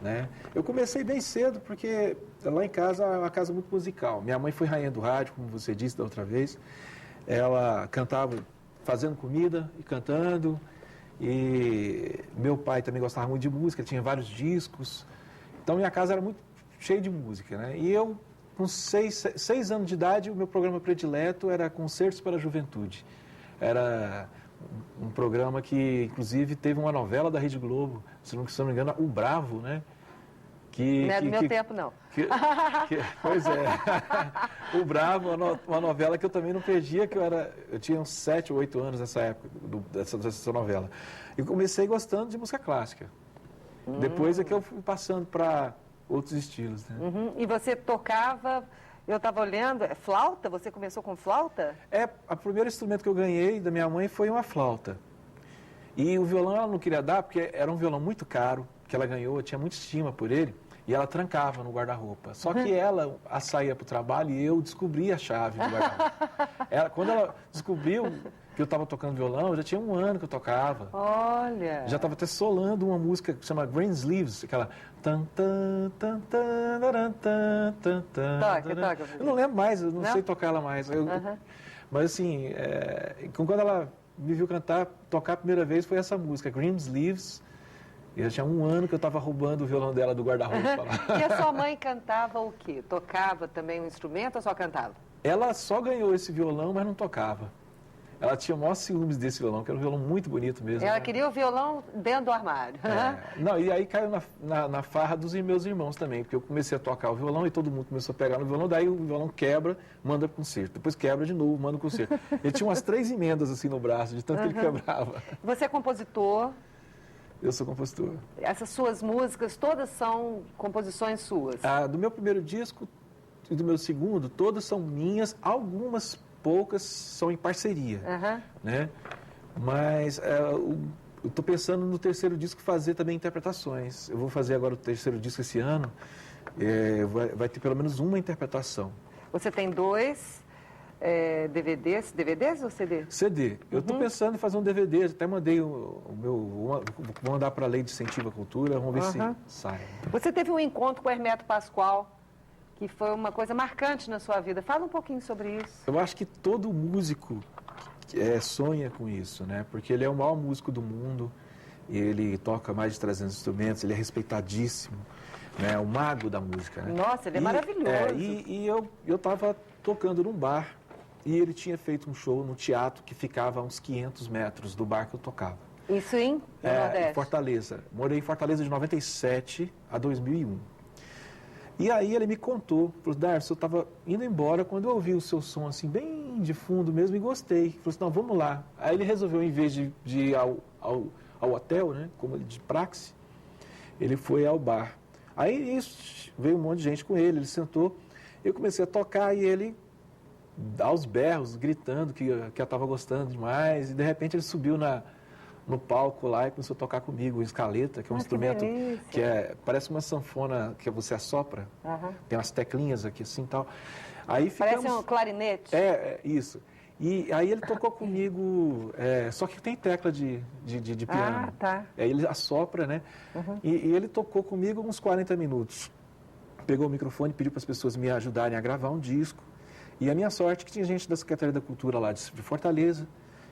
Né? Eu comecei bem cedo porque lá em casa é uma casa muito musical. Minha mãe foi rainha do rádio, como você disse da outra vez. Ela cantava fazendo comida e cantando. E meu pai também gostava muito de música, tinha vários discos. Então minha casa era muito cheia de música. Né? E eu, com 6 anos de idade, o meu programa predileto era Concertos para a Juventude. Era um programa que, inclusive, teve uma novela da Rede Globo, se não me engano, O Bravo, né? Não é do meu tempo, não. Pois é. O Bravo, uma novela que eu também não perdia, que eu tinha uns 7 ou 8 anos nessa época, dessa novela. E comecei gostando de música clássica. Depois é que eu fui passando para outros estilos. Né? E você tocava... Eu estava olhando, flauta? Você começou com flauta? O primeiro instrumento que eu ganhei da minha mãe foi uma flauta. E o violão ela não queria dar, porque era um violão muito caro, que ela ganhou, eu tinha muita estima por ele, e ela trancava no guarda-roupa. Só que ela saía para o trabalho e eu descobri a chave do guarda-roupa. Quando ela descobriu que eu estava tocando violão, já tinha 1 ano que eu tocava. Olha! Já estava até solando uma música que chama Green Sleeves, aquela... Toca. Eu não lembro mais, eu não sei tocar ela mais. Mas assim, quando ela me viu tocar a primeira vez, foi essa música, Green Sleeves. E já tinha 1 ano que eu estava roubando o violão dela do guarda-roupa. E a sua mãe cantava o quê? Tocava também um instrumento ou só cantava? Ela só ganhou esse violão, mas não tocava. Ela tinha o maior ciúmes desse violão, que era um violão muito bonito mesmo. Ela queria o violão dentro do armário. Não, e aí caiu na farra dos meus irmãos também, porque eu comecei a tocar o violão e todo mundo começou a pegar no violão, daí o violão quebra, manda para o concerto. Depois quebra de novo, manda para o concerto. Ele tinha umas 3 emendas assim no braço, de tanto que ele quebrava. Você é compositor? Eu sou compositor. Essas suas músicas todas são composições suas? Do meu primeiro disco e do meu segundo, todas são minhas, algumas poucas são em parceria, né? Mas eu estou pensando no terceiro disco fazer também interpretações. Eu vou fazer agora o terceiro disco esse ano, vai ter pelo menos uma interpretação. Você tem 2 DVDs ou CD? CD. Eu estou pensando em fazer um DVD, até mandei vou mandar para a Lei de Incentivo à Cultura, vamos ver se sai. Você teve um encontro com o Hermeto Pascoal, que foi uma coisa marcante na sua vida. Fala um pouquinho sobre isso. Eu acho que todo músico sonha com isso, né? Porque ele é o maior músico do mundo, ele toca mais de 300 instrumentos, ele é respeitadíssimo, né? O mago da música, né? Nossa, ele é maravilhoso. E eu estava tocando num bar e ele tinha feito um show no teatro que ficava a uns 500 metros do bar que eu tocava. Isso em Nordeste? Em Fortaleza. Morei em Fortaleza de 97 a 2001. E aí ele me contou, falou, Darcio, eu estava indo embora quando eu ouvi o seu som assim, bem de fundo mesmo, e gostei. Falou assim, não, vamos lá. Aí ele resolveu, em vez de ir ao hotel, né, como de praxe, ele foi ao bar. Aí isso, veio um monte de gente com ele sentou, eu comecei a tocar e ele, aos berros, gritando que eu estava gostando demais, e de repente ele subiu no palco lá e começou a tocar comigo, o escaleta, que é um instrumento que parece uma sanfona que você assopra, tem umas teclinhas aqui assim e tal. Aí parece um clarinete. Isso. E aí ele tocou comigo, só que tem tecla de piano. Tá. Aí ele assopra, né? E ele tocou comigo uns 40 minutos. Pegou o microfone, pediu para as pessoas me ajudarem a gravar um disco. E a minha sorte é que tinha gente da Secretaria da Cultura lá de Fortaleza.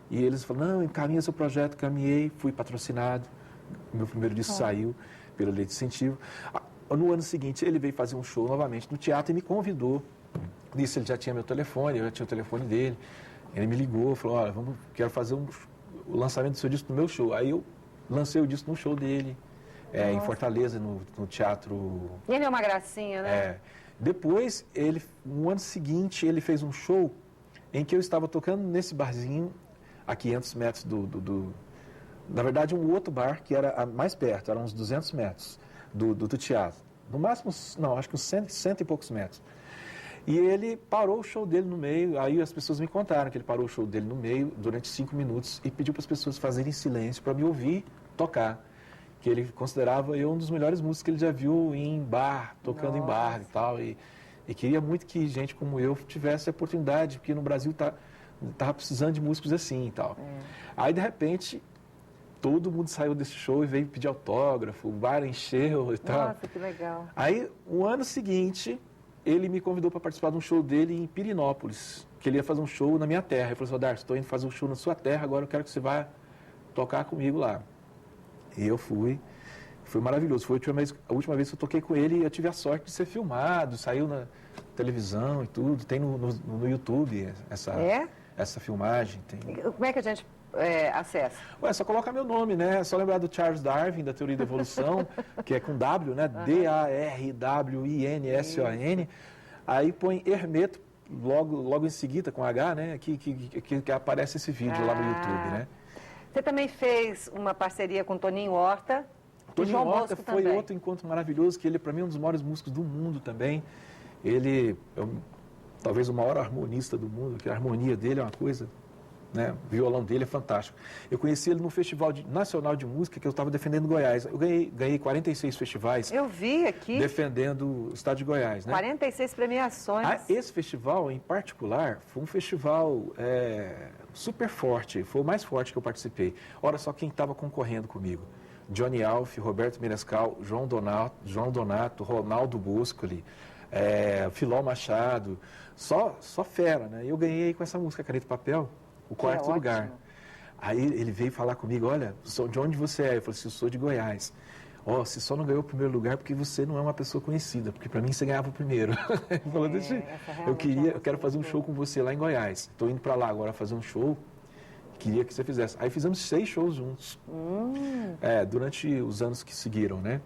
E eles falaram, não, encaminha seu projeto, caminhei, fui patrocinado. O meu primeiro disco saiu pela Lei de Incentivo. No ano seguinte, ele veio fazer um show novamente no teatro e me convidou. Nisso ele já tinha meu telefone, eu já tinha o telefone dele. Ele me ligou, falou, olha, quero fazer o lançamento do seu disco no meu show. Aí eu lancei o disco no show dele, em Fortaleza, no teatro. E ele é uma gracinha, né? Depois, no ano seguinte, ele fez um show em que eu estava tocando nesse barzinho, a 500 metros na verdade, um outro bar que era mais perto, era uns 200 metros do teatro. No máximo, não, acho que uns 100 e poucos metros. E ele parou o show dele no meio, aí as pessoas me contaram que ele parou o show dele no meio durante 5 minutos e pediu para as pessoas fazerem silêncio para me ouvir tocar. Que ele considerava eu um dos melhores músicos que ele já viu em bar, tocando em bar e tal. E queria muito que gente como eu tivesse a oportunidade, porque no Brasil estava precisando de músicos assim e tal. Aí, de repente, todo mundo saiu desse show e veio pedir autógrafo, o bar encheu e tal. Nossa, que legal. Aí, no ano seguinte, ele me convidou para participar de um show dele em Pirinópolis, que ele ia fazer um show na minha terra. Ele falou assim, Darcio, estou indo fazer um show na sua terra, agora eu quero que você vá tocar comigo lá. E eu fui. Foi maravilhoso. Foi a última vez que eu toquei com ele e eu tive a sorte de ser filmado, saiu na televisão e tudo. Tem no YouTube essa filmagem. Como é que a gente acessa? É só colocar meu nome, né? É só lembrar do Charles Darwin, da teoria da evolução, que é com W, né? DARWINSON. Aí põe Hermeto, logo em seguida, com H, né? Que aparece esse vídeo lá no YouTube, né? Você também fez uma parceria com Toninho Horta. Toninho Horta foi outro encontro maravilhoso, que ele, para mim, é um dos maiores músicos do mundo também. Ele é talvez o maior harmonista do mundo, que a harmonia dele é uma coisa, né? O violão dele é fantástico. Eu conheci ele no Festival Nacional de Música, que eu estava defendendo em Goiás. Eu ganhei 46 festivais. Eu vi aqui. Defendendo o estado de Goiás, né? 46 premiações. Esse festival, em particular, foi um festival super forte. Foi o mais forte que eu participei. Olha só quem estava concorrendo comigo. Johnny Alf, Roberto Menescal, João Donato, Ronaldo Boscoli, Filó Machado, só fera, né? Eu ganhei com essa música Caneta e Papel, o quarto lugar. Aí ele veio falar comigo, olha, de onde você é? Eu falei assim, eu sou de Goiás. Você só não ganhou o primeiro lugar porque você não é uma pessoa conhecida, porque para mim você ganhava o primeiro. Ele falou, eu quero fazer um show com você lá em Goiás. Estou indo para lá agora fazer um show queria que você fizesse. Aí fizemos 6 shows juntos, durante os anos que seguiram, né?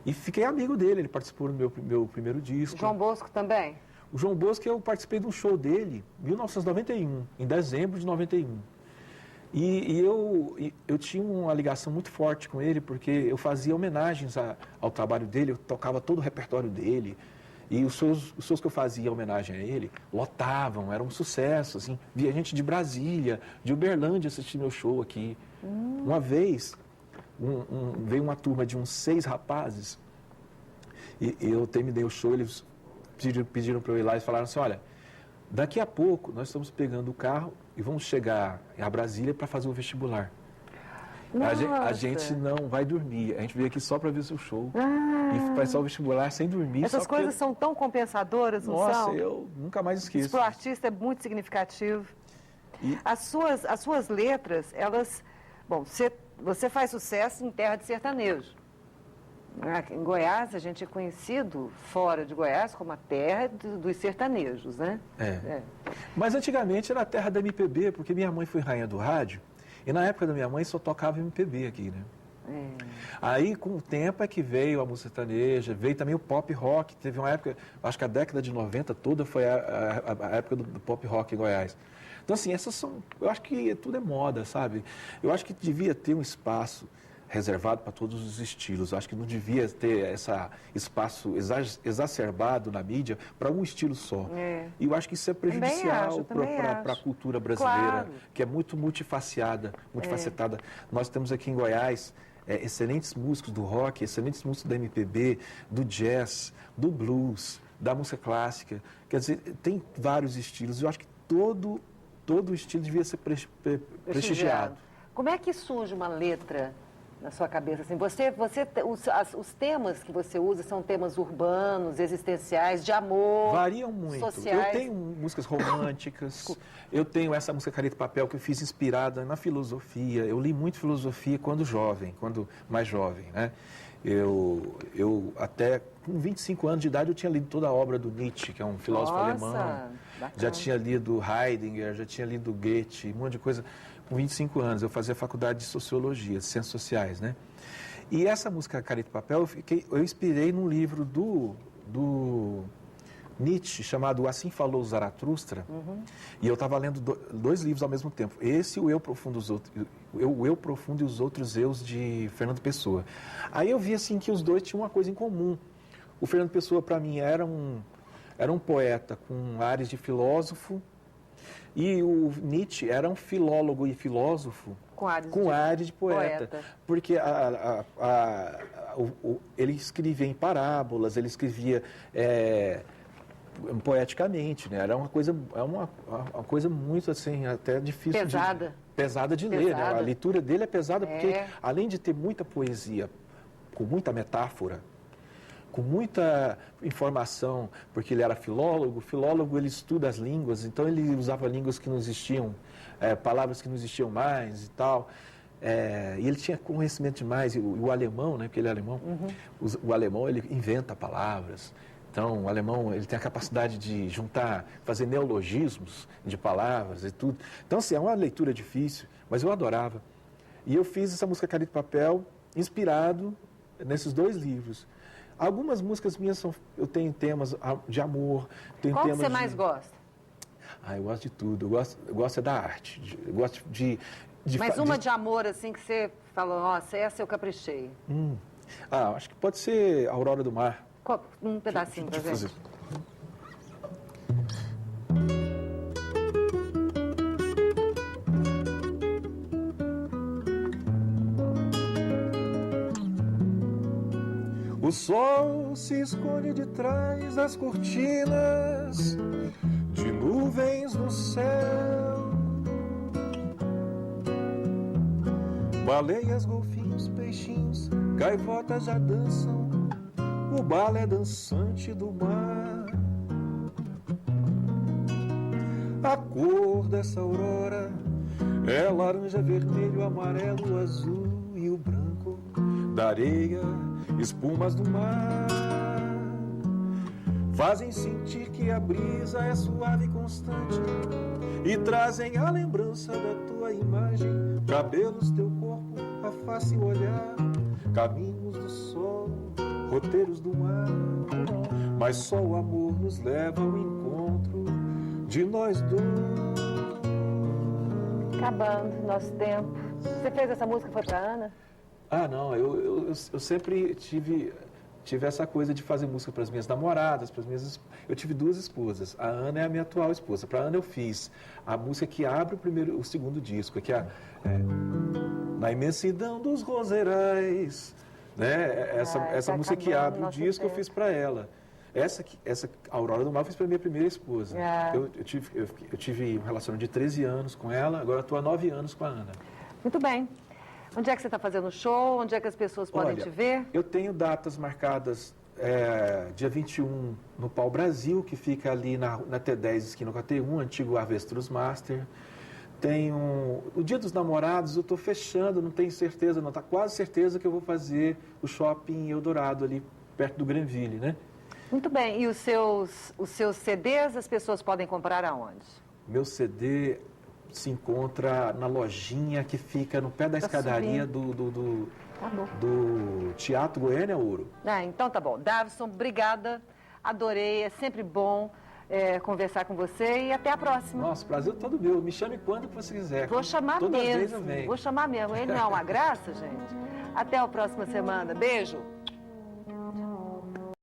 E fiquei amigo dele, ele participou do meu primeiro disco. João Bosco também? O João Bosco, eu participei de um show dele em 1991, em dezembro de 91. E eu tinha uma ligação muito forte com ele, porque eu fazia homenagens ao trabalho dele, eu tocava todo o repertório dele. E os shows que eu fazia homenagem a ele lotavam, era um sucesso, assim. Via gente de Brasília, de Uberlândia assistir meu show aqui. Uma vez, veio uma turma de uns 6 rapazes, e eu terminei o show, eles pediram para eu ir lá e falaram assim, olha, daqui a pouco nós estamos pegando o carro e vamos chegar a Brasília para fazer o vestibular. A gente não vai dormir, a gente veio aqui só para ver seu show. E passar o vestibular sem dormir. Essas coisas são tão compensadoras, não são? Nossa, eu nunca mais esqueço. Isso para o artista é muito significativo. E... As suas letras, elas... Bom, você faz sucesso em terra de sertanejo. Em Goiás, a gente é conhecido fora de Goiás como a terra dos sertanejos, né? Mas antigamente era a terra da MPB, porque minha mãe foi rainha do rádio, e na época da minha mãe só tocava MPB aqui, né? Aí, com o tempo, é que veio a música sertaneja, veio também o pop rock. Teve uma época, acho que a década de 90 toda foi a época do pop rock em Goiás. Então, assim, eu acho que tudo é moda, sabe? Eu acho que devia ter um espaço reservado para todos os estilos. Eu acho que não devia ter esse espaço exacerbado na mídia para um estilo só. E eu acho que isso é prejudicial para a cultura brasileira, que é muito multifacetada. Nós temos aqui em Goiás excelentes músicos do rock, excelentes músicos da MPB, do jazz, do blues, da música clássica. Quer dizer, tem vários estilos. Eu acho que todo estilo devia ser prestigiado. Como é que surge uma letra na sua cabeça? Assim, os temas que você usa são temas urbanos, existenciais, de amor, variam muito. Sociais. Eu tenho músicas românticas, eu tenho essa música Caneta e Papel que eu fiz inspirada na filosofia. Eu li muito filosofia quando mais jovem, né? Eu até com 25 anos de idade eu tinha lido toda a obra do Nietzsche, que é um filósofo alemão. Bacana. Já tinha lido Heidegger, já tinha lido Goethe, um monte de coisa. Com 25 anos, eu fazia faculdade de Sociologia, de Ciências Sociais, né? E essa música Caneta e Papel, eu inspirei num livro do Nietzsche, chamado Assim Falou Zaratustra, e eu estava lendo 2 livros ao mesmo tempo. Esse, o Eu Profundo e os Outros Eus, de Fernando Pessoa. Aí eu vi, assim, que os dois tinham uma coisa em comum. O Fernando Pessoa, para mim, era um poeta com ares de filósofo, e o Nietzsche era um filólogo e filósofo com ares de poeta. Porque ele escrevia em parábolas, ele escrevia poeticamente, né? Era uma coisa muito, assim, até difícil. Pesada de ler, né? A leitura dele é pesada porque, além de ter muita poesia, com muita metáfora, com muita informação, porque ele era filólogo ele estuda as línguas, então ele usava línguas que não existiam, palavras que não existiam mais e tal, e ele tinha conhecimento demais, e o alemão, né, porque ele é alemão, o alemão ele inventa palavras, então o alemão ele tem a capacidade de fazer neologismos de palavras e tudo, então assim, é uma leitura difícil, mas eu adorava, e eu fiz essa música Caneta e Papel inspirado nesses 2 livros. Algumas músicas minhas eu tenho temas de amor. Qual que você mais gosta? Eu gosto de tudo. Eu gosto da arte. Eu gosto de Mas uma de amor, assim, que você falou, nossa, essa eu caprichei. Acho que pode ser Aurora do Mar. Um pedacinho pra gente. O sol se esconde de trás das cortinas de nuvens no céu. Baleias, golfinhos, peixinhos, gaivotas já dançam o balé dançante do mar. A cor dessa aurora é laranja, vermelho, amarelo, azul e o branco da areia, espumas do mar, fazem sentir que a brisa é suave com constante e trazem a lembrança da tua imagem, cabelos, teu corpo, a face e o olhar, caminhos do sol, roteiros do mar, mas só o amor nos leva ao encontro de nós dois. Acabando nosso tempo. Você fez essa música, foi pra Ana? Ah, não, eu sempre tive essa coisa de fazer música para as minhas namoradas, para as minhas... Eu tive 2 esposas. A Ana é a minha atual esposa. Para a Ana eu fiz a música que abre o segundo disco, que é Na Imensidão dos Roseirais. Né? Essa música que abre o disco tempo. Eu fiz para ela. Essa Aurora do Mal eu fiz para minha primeira esposa. Eu tive um relacionamento de 13 anos com ela, agora estou há 9 anos com a Ana. Muito bem. Onde é que você está fazendo show? Onde é que as pessoas podem te ver? Eu tenho datas marcadas dia 21 no Pau Brasil, que fica ali na T10, esquina com a T1, antigo Avestruz Master. Tenho o Dia dos Namorados, eu estou fechando, não tenho certeza, não, está quase certeza que eu vou fazer o Shopping Eldorado, ali perto do Granville, né? Muito bem. E os seus CDs as pessoas podem comprar aonde? Meu CD se encontra na lojinha que fica no pé da escadaria do Teatro Goiânia Ouro. Então tá bom. Davison, obrigada. Adorei. É sempre bom conversar com você e até a próxima. Nossa, prazer todo meu. Me chame quando você quiser. Vou chamar Todas mesmo. As vezes eu venho. Vou chamar mesmo. Ele não é uma graça, gente? Até a próxima semana. Beijo.